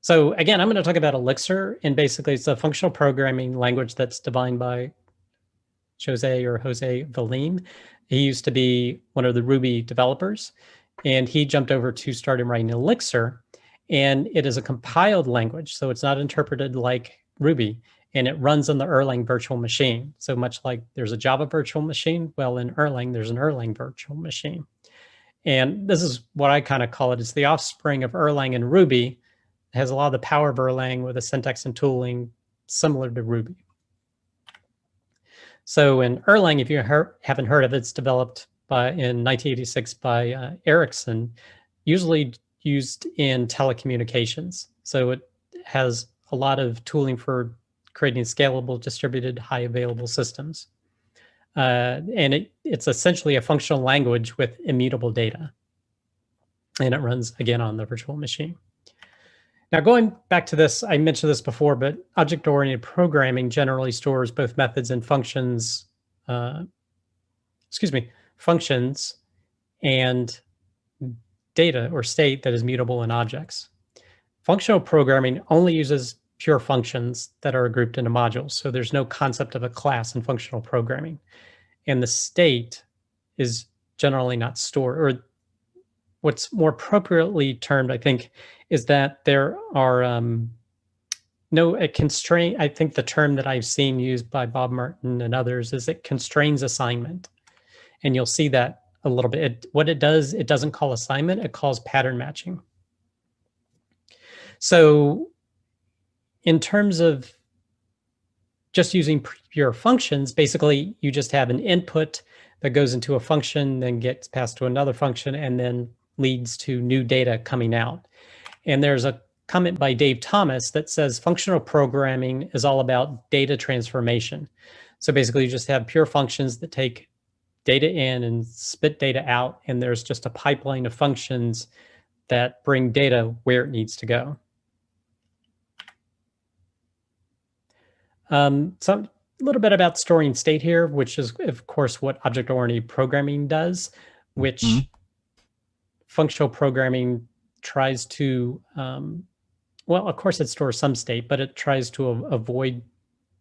So again, I'm going to talk about Elixir, and basically it's a functional programming language that's defined by Jose Valim. He used to be one of the Ruby developers, and he jumped over to start writing Elixir. And it is a compiled language, so it's not interpreted like Ruby, and it runs on the Erlang virtual machine. So much like there's a Java virtual machine, well, in Erlang, there's an Erlang virtual machine. And this is what I kind of call it. It's the offspring of Erlang and Ruby. It has a lot of the power of Erlang with the syntax and tooling similar to Ruby. So in Erlang, if you haven't heard of it, it's developed in 1986 by Ericsson, usually used in telecommunications. So it has a lot of tooling for creating scalable, distributed, high available systems. And it's essentially a functional language with immutable data. And it runs, again, on the virtual machine. Now, going back to this, I mentioned this before, but object-oriented programming generally stores both methods and functions, functions and data or state that is mutable in objects. Functional programming only uses pure functions that are grouped into modules. So there's no concept of a class in functional programming. And the state is generally not stored, or what's more appropriately termed, I think, is that there are no constraint. I think the term that I've seen used by Bob Martin and others is it constrains assignment. And you'll see that a little bit. What it does, it doesn't call assignment, it calls pattern matching. So in terms of just using pure functions, basically you just have an input that goes into a function, then gets passed to another function, and then leads to new data coming out. And there's a comment by Dave Thomas that says functional programming is all about data transformation. So basically you just have pure functions that take data in and spit data out, and there's just a pipeline of functions that bring data where it needs to go. So a little bit about storing state here, which is, of course, what object-oriented programming does, which functional programming tries to, well, of course, it stores some state, but it tries to avoid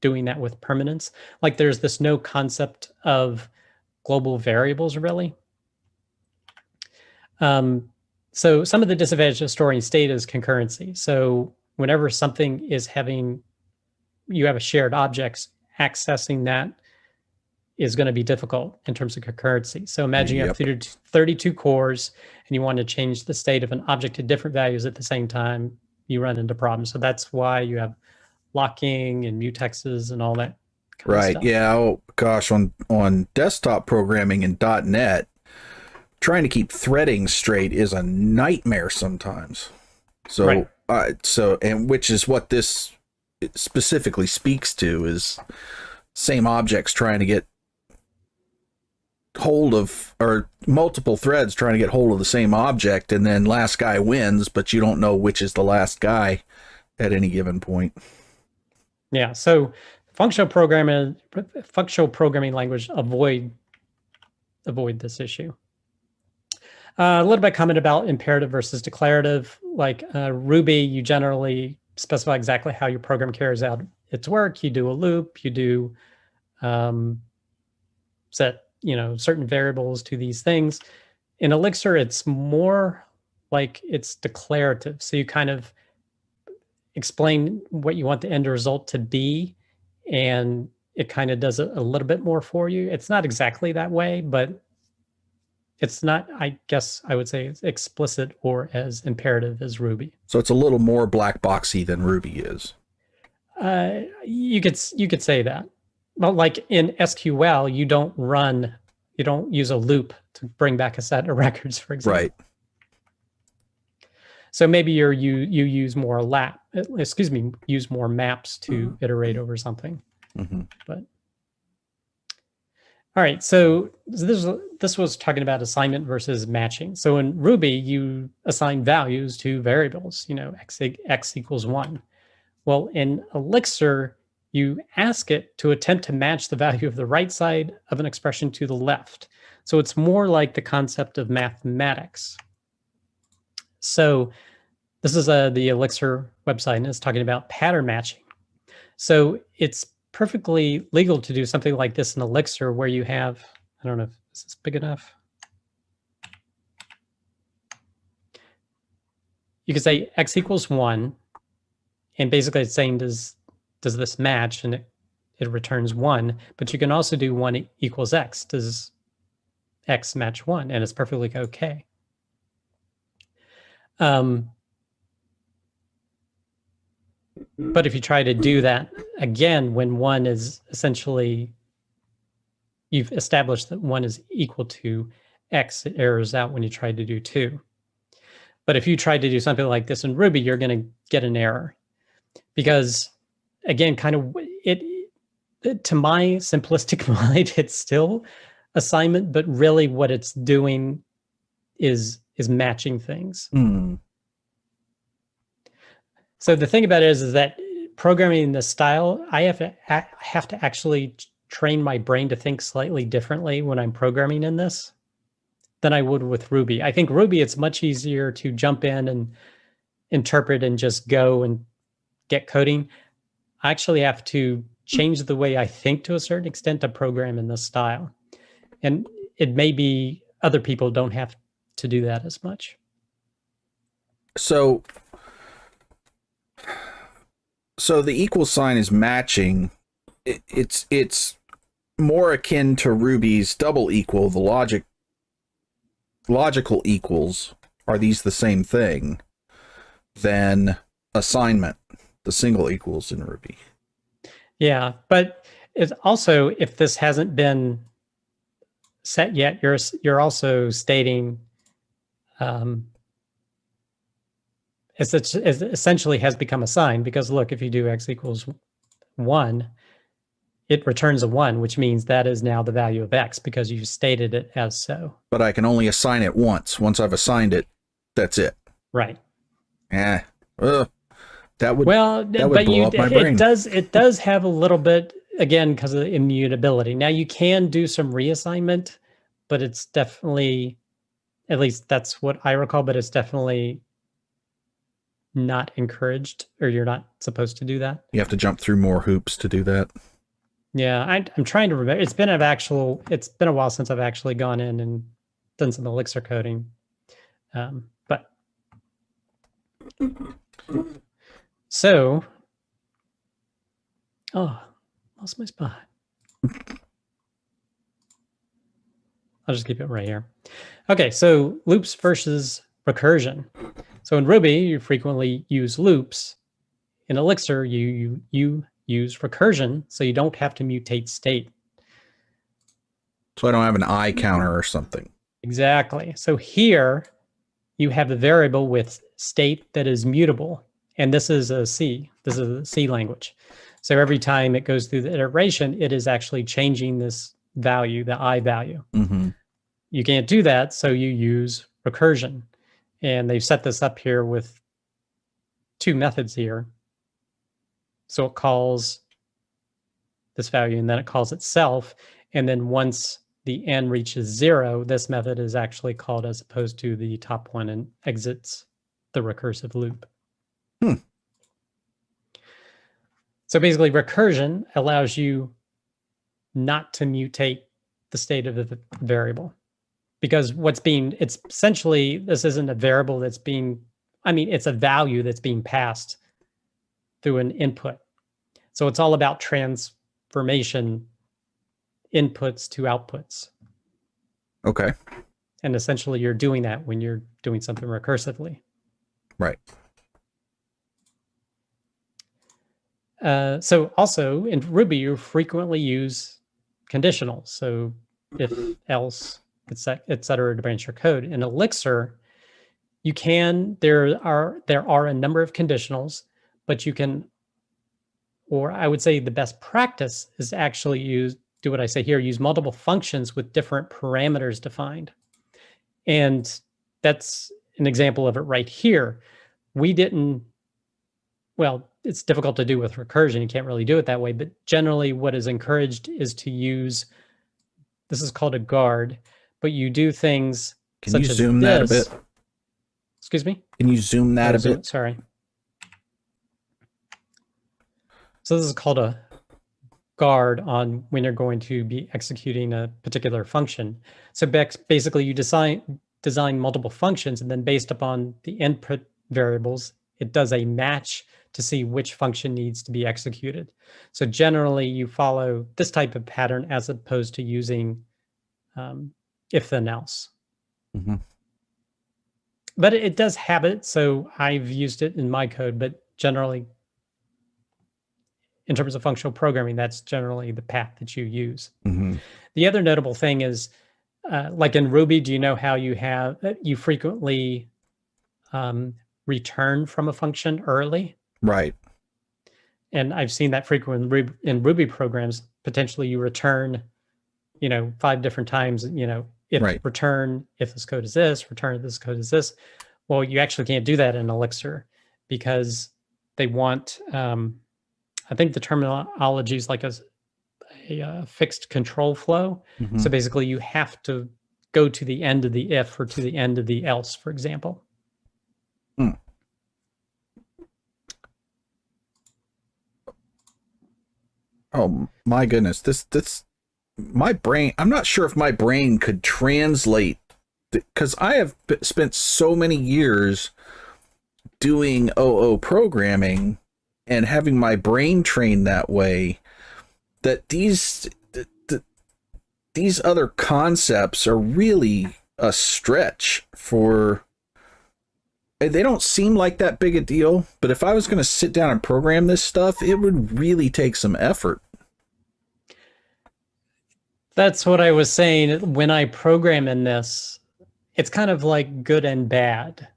doing that with permanence. Like there's this no concept of global variables, really. So some of the disadvantages of storing state is concurrency. So whenever something is having, you have a shared objects, accessing that is going to be difficult in terms of concurrency. So imagine you have 32 cores and you want to change the state of an object to different values at the same time, you run into problems. So that's why you have locking and mutexes and all that kind of stuff. Yeah. Oh gosh, on desktop programming in .NET, trying to keep threading straight is a nightmare sometimes. So and which is what this specifically speaks to, is same objects trying to get hold of, or multiple threads trying to get hold of the same object, and then last guy wins, but you don't know which is the last guy at any given point. Yeah, so functional programming language avoid this issue. A little bit comment about imperative versus declarative. Like Ruby, you generally specify exactly how your program carries out its work. You do a loop, you do set, certain variables to these things. In Elixir, it's more like it's declarative. So you kind of explain what you want the end result to be, and it kind of does it a little bit more for you. It's not exactly that way, but it's not, I guess I would say, it's explicit or as imperative as Ruby. So it's a little more black boxy than Ruby is. You could say that. Well, like in SQL, you don't use a loop to bring back a set of records, for example. Right. So maybe you use more use more maps to iterate over something. But all right, so this was talking about assignment versus matching. So in Ruby, you assign values to variables, x equals 1. Well, in Elixir, you ask it to attempt to match the value of the right side of an expression to the left. So it's more like the concept of mathematics. So This is the Elixir website, and it's talking about pattern matching. So it's perfectly legal to do something like this in Elixir where you have, I don't know, is this big enough? You could say x equals 1, and basically it's saying, does this match? And it returns 1, but you can also do 1 equals x. Does x match 1? And it's perfectly okay. But if you try to do that again, when 1 is essentially, you've established that 1 is equal to x, it errors out when you try to do 2. But if you try to do something like this in Ruby, you're going to get an error. Because again, kind of to my simplistic mind, it's still assignment, but really what it's doing is matching things. So the thing about it is that programming in this style, I have to actually train my brain to think slightly differently when I'm programming in this than I would with Ruby. I think Ruby, it's much easier to jump in and interpret and just go and get coding. I actually have to change the way I think to a certain extent to program in this style. And it may be other people don't have to do that as much. So the equal sign is matching. It's more akin to Ruby's double equal, the logical equals. Are these the same thing than assignment, the single equals in Ruby? Yeah, but it's also, if this hasn't been set yet, you're also stating it essentially has become a sign, because look, if you do x equals 1, it returns a 1, which means that is now the value of x because you stated it as so. But I can only assign it once. Once I've assigned it, that's it. Right. That would blow up my brain. It does have a little bit, again, because of the immutability. Now you can do some reassignment, but it's definitely, at least that's what I recall, but it's definitely not encouraged, or you're not supposed to do that. You have to jump through more hoops to do that. Yeah, I'm trying to remember. It's been a while since I've actually gone in and done some Elixir coding. But so, lost my spot. I'll just keep it right here. Okay, so loops versus recursion. So in Ruby, you frequently use loops. In Elixir, you use recursion, so you don't have to mutate state. So I don't have an I counter or something. Exactly. So here, you have the variable with state that is mutable. And this is a C. This is a C language. So every time it goes through the iteration, it is actually changing this value, the I value. Mm-hmm. You can't do that, so you use recursion. And they've set this up here with 2 methods here. So it calls this value, and then it calls itself. And then once the n reaches 0, this method is actually called as opposed to the top one, and exits the recursive loop. So basically, recursion allows you not to mutate the state of the variable. Because it's essentially, this isn't a variable that's it's a value that's being passed through an input. So it's all about transformation, inputs to outputs. Okay. And essentially you're doing that when you're doing something recursively. Right. So also in Ruby, you frequently use conditionals. So if, else, et cetera, to branch your code. In Elixir, there are a number of conditionals, but you can, or I would say the best practice is to actually do what I say here, use multiple functions with different parameters defined. And that's an example of it right here. It's difficult to do with recursion. You can't really do it that way, but generally what is encouraged is to use, this is called a guard, but you do things Can you zoom that a bit? Excuse me? Can you zoom that a bit? Sorry. So this is called a guard on when you're going to be executing a particular function. So basically you design multiple functions, and then based upon the input variables, it does a match to see which function needs to be executed. So generally you follow this type of pattern as opposed to using if then else. Mm-hmm. But it does have it, so I've used it in my code, but generally in terms of functional programming, that's generally the path that you use. Mm-hmm. The other notable thing is, like in Ruby, do you know how you frequently return from a function early? Right. And I've seen that frequently in Ruby programs. Potentially you return, 5 different times, if right. return, if this code is this, return if this code is this. Well, you actually can't do that in Elixir because they want, I think the terminology is like a fixed control flow. Mm-hmm. So basically you have to go to the end of the if or to the end of the else, for example. Mm. Oh my goodness. This my brain, I'm not sure if my brain could translate, because I have spent so many years doing OO programming and having my brain trained that way, that these other concepts are really a stretch for. They don't seem like that big a deal, but if I was going to sit down and program this stuff, it would really take some effort. That's what I was saying. When I program in this, it's kind of like good and bad.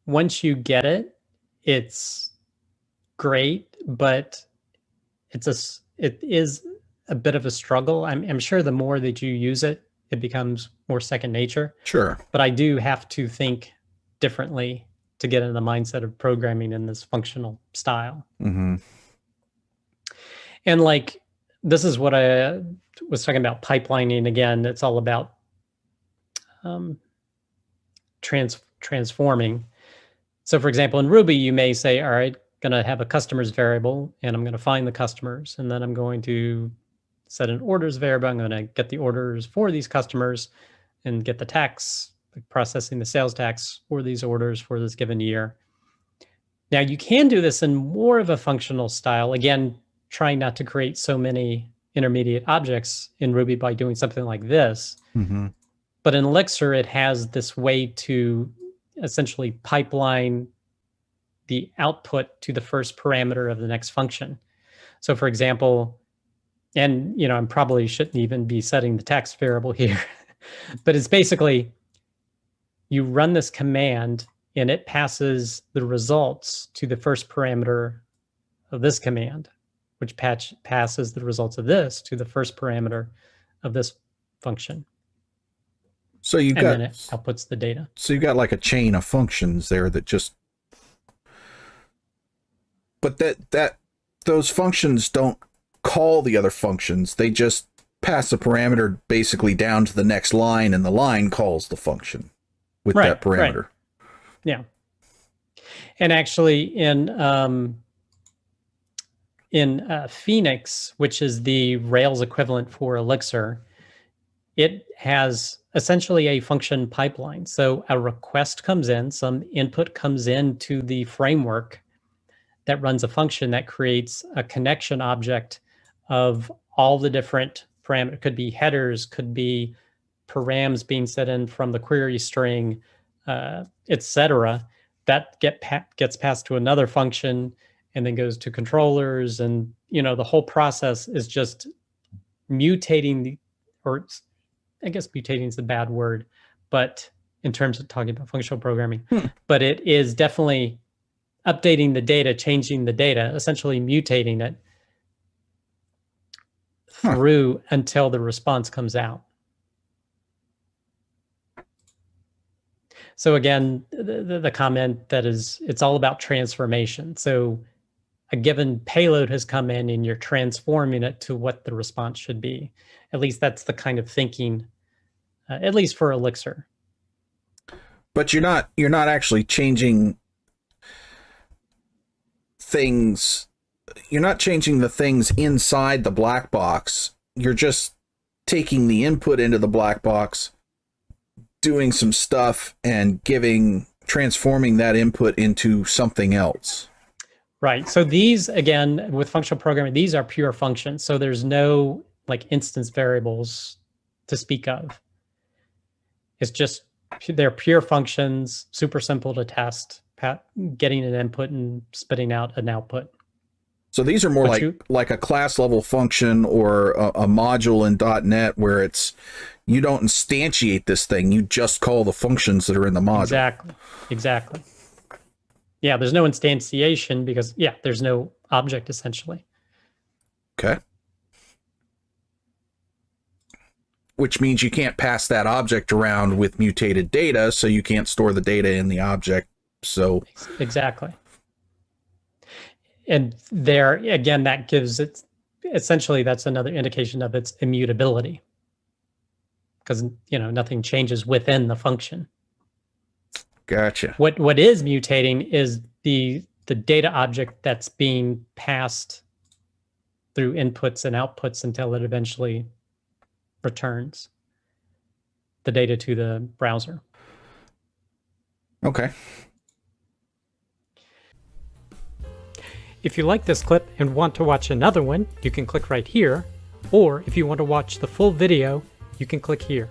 Once you get it, it's great, but it is a bit of a struggle. I'm sure the more that you use it, it becomes more second nature. Sure. But I do have to think differently to get in the mindset of programming in this functional style. Mm-hmm. And like, this is what I was talking about, pipelining again. It's all about transforming. So for example, in Ruby, you may say, all right, going to have a customers variable, and I'm going to find the customers, and then I'm going to set an orders variable. I'm going to get the orders for these customers and get the tax, processing the sales tax for these orders for this given year. Now you can do this in more of a functional style. Again, trying not to create so many intermediate objects in Ruby by doing something like this. Mm-hmm. But in Elixir, it has this way to essentially pipeline the output to the first parameter of the next function. So for example, and I probably shouldn't even be setting the text variable here, but it's basically you run this command and it passes the results to the first parameter of this command, which passes the results of this to the first parameter of this function. So and then it outputs the data. So you got like a chain of functions there that just, but those functions don't call the other functions. They just pass a parameter basically down to the next line, and the line calls the function with that parameter. Right. Yeah. And actually in Phoenix, which is the Rails equivalent for Elixir, it has essentially a function pipeline. So a request comes in, some input comes into the framework that runs a function that creates a connection object of all the different parameters. Could be headers, could be params being set in from the query string, etc. That gets passed to another function and then goes to controllers. And, the whole process is just mutating or I guess mutating is the bad word, but in terms of talking about functional programming, but it is definitely updating the data, changing the data, essentially mutating it through until the response comes out. So again, the comment that is, it's all about transformation. So a given payload has come in and you're transforming it to what the response should be. At least that's the kind of thinking, at least for Elixir. But you're not actually changing things. You're not changing the things inside the black box. You're just taking the input into the black box, doing some stuff, and transforming that input into something else. Right. So these, again, with functional programming, these are pure functions. So there's no like instance variables to speak of. It's just, they're pure functions, super simple to test, getting an input and spitting out an output. So these are more like a class level function or a module in .NET where you don't instantiate this thing. You just call the functions that are in the module. Exactly. Yeah, there's no instantiation because, yeah, there's no object essentially. Okay. Which means you can't pass that object around with mutated data, so you can't store the data in the object. So exactly. And there, again, that gives it, essentially, that's another indication of its immutability. Because, nothing changes within the function. Gotcha. What is mutating is the data object that's being passed through inputs and outputs until it eventually returns the data to the browser. Okay. If you like this clip and want to watch another one, you can click right here. Or if you want to watch the full video, you can click here.